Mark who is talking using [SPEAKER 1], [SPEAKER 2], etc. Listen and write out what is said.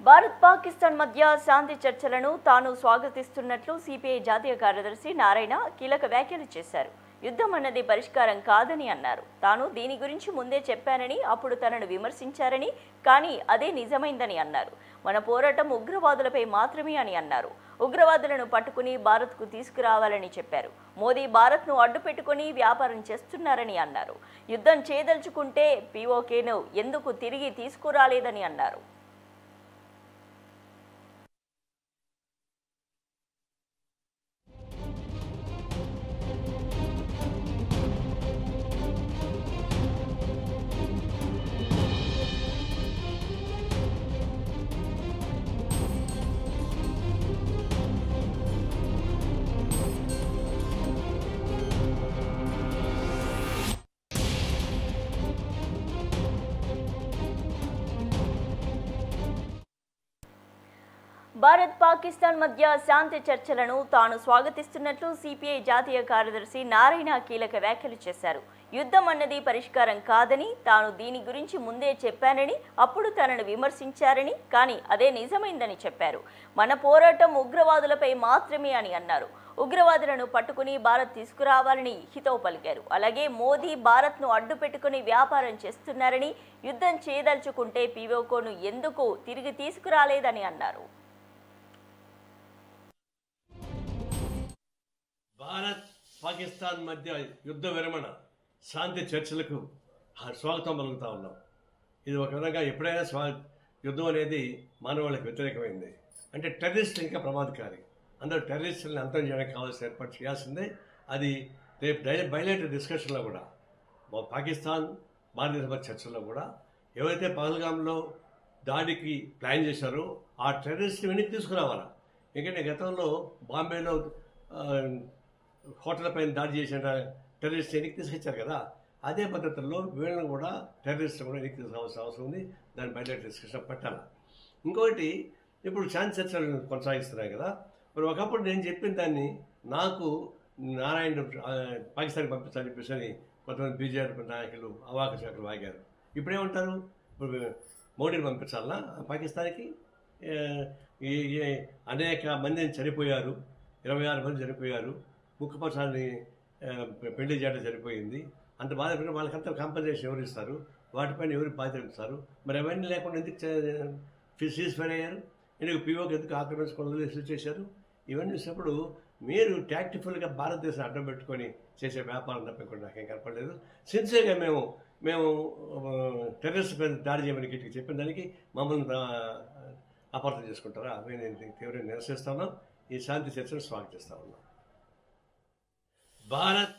[SPEAKER 1] భారత్ పాకిస్తాన్ మధ్య శాంతి చర్చలను తాను స్వాగతిస్తున్నట్లు సిపిఐ జాతీయ కార్యదర్శి నారాయణ కీలక వ్యాఖ్యలు చేశారు. యుద్ధం అన్నది పరిష్కారం కాదని అన్నారు. తాను దీని గురించి ముందే చెప్పానని, అప్పుడు తనను విమర్శించారని, కానీ అదే నిజమైందని అన్నారు. మన పోరాటం ఉగ్రవాదులపై మాత్రమే అని అన్నారు. ఉగ్రవాదులను పట్టుకుని భారత్కు తీసుకురావాలని చెప్పారు. మోదీ భారత్ను అడ్డుపెట్టుకుని వ్యాపారం చేస్తున్నారని అన్నారు. యుద్ధం చేయదలుచుకుంటే పీఓకేను ఎందుకు తిరిగి తీసుకురాలేదని అన్నారు. భారత్ పాకిస్తాన్ మధ్య శాంతి చర్చలను తాను స్వాగతిస్తున్నట్లు సిపిఐ జాతీయ కార్యదర్శి నారాయణ కీలక వ్యాఖ్యలు చేశారు. యుద్ధం అన్నది పరిష్కారం కాదని, తాను దీని గురించి ముందే చెప్పానని, అప్పుడు తనను విమర్శించారని, కానీ అదే నిజమైందని చెప్పారు. మన పోరాటం ఉగ్రవాదులపై మాత్రమే అని అన్నారు. ఉగ్రవాదులను పట్టుకుని భారత్ తీసుకురావాలని హితవు పలికారు. అలాగే మోదీ భారత్ను అడ్డుపెట్టుకుని వ్యాపారం చేస్తున్నారని, యుద్ధం చేయదలుచుకుంటే పీఓకేను ఎందుకు తిరిగి తీసుకురాలేదని అన్నారు.
[SPEAKER 2] భారత్ పాకిస్తాన్ మధ్య యుద్ధ విరమణ శాంతి చర్చలకు స్వాగతం పలుకుతా ఉన్నాం. ఇది ఒక విధంగా ఎప్పుడైనా యుద్ధం అనేది మానవాళికి వ్యతిరేకమైంది. అంటే టెర్రరిస్టులు ఇంకా ప్రమాదకారి. అందరూ టెర్రరిస్టులను అంతం చేయడానికి కావాల్సిన ఏర్పాటు చేయాల్సిందే. అది రేపు బయలేటర్ డిస్కషన్లో కూడా పాకిస్తాన్ భారతదేశ మధ్య చర్చల్లో కూడా ఎవరైతే పహల్గామ్లో దాడికి ప్లాన్ చేశారో ఆ టెర్రరిస్టులు వెనక్కి తీసుకురావాలా. ఎందుకంటే గతంలో బాంబేలో హోటల్ పైన దాడి చేసిన టెర్రరిస్ట్ వెనక్కి తీసుకొచ్చారు కదా, అదే పద్ధతుల్లో వీళ్ళని కూడా టెర్రరిస్టులు కూడా వెనక్కి తీసుకోవాల్సిన అవసరం ఉంది. దాని బయట డిస్కషన్ పెట్టాలి. ఇంకొకటి, ఇప్పుడు శాంతి చర్చలు కొనసాగిస్తున్నాయి కదా, మరి ఒకప్పుడు నేను చెప్పిన దాన్ని నాకు నారాయణ పాకిస్తాన్కి పంపించాలని చెప్పేసి కొంతమంది బీజేపీ నాయకులు అవాక శాఖలు వాగారు. ఇప్పుడేమంటారు, ఇప్పుడు మోడీని పంపించాలన్నా పాకిస్తాన్కి? అనేక మందిని చనిపోయారు, 26 మంది చనిపోయారు, ముక్కుపచాన్ని పెళ్లి చేయడం సరిపోయింది. అంత బాధపడిన వాళ్ళకంతా కాంపన్సేషన్ ఎవరు ఇస్తారు, వాటిపైన ఎవరు బాధ్యత ఇస్తారు? మరి అవన్నీ లేకుండా ఎందుకు సీజ్ ఫైర్ అయ్యారు? ఎందుకు పీఓకి ఎందుకు ఆక్రమించుకోవడం రిసీవ్ చేశారు? ఇవన్నీ చూసినప్పుడు మీరు టాక్టిఫుల్గా భారతదేశం అడ్డం పెట్టుకొని చేసే వ్యాపారం తప్పకుండా నాకేం కనపడలేదు. సిన్సియర్గా మేము టెర్రరిస్ట్ పైన దాడి చేయమని గిట్టికి చెప్పిన దానికి మమ్మల్ని అపార్థం చేసుకుంటారా? నేను తీవ్రంగా నిరసిస్తాను. ఈ శాంతి చర్చను స్వాగతిస్తా ఉన్నాం. భారత్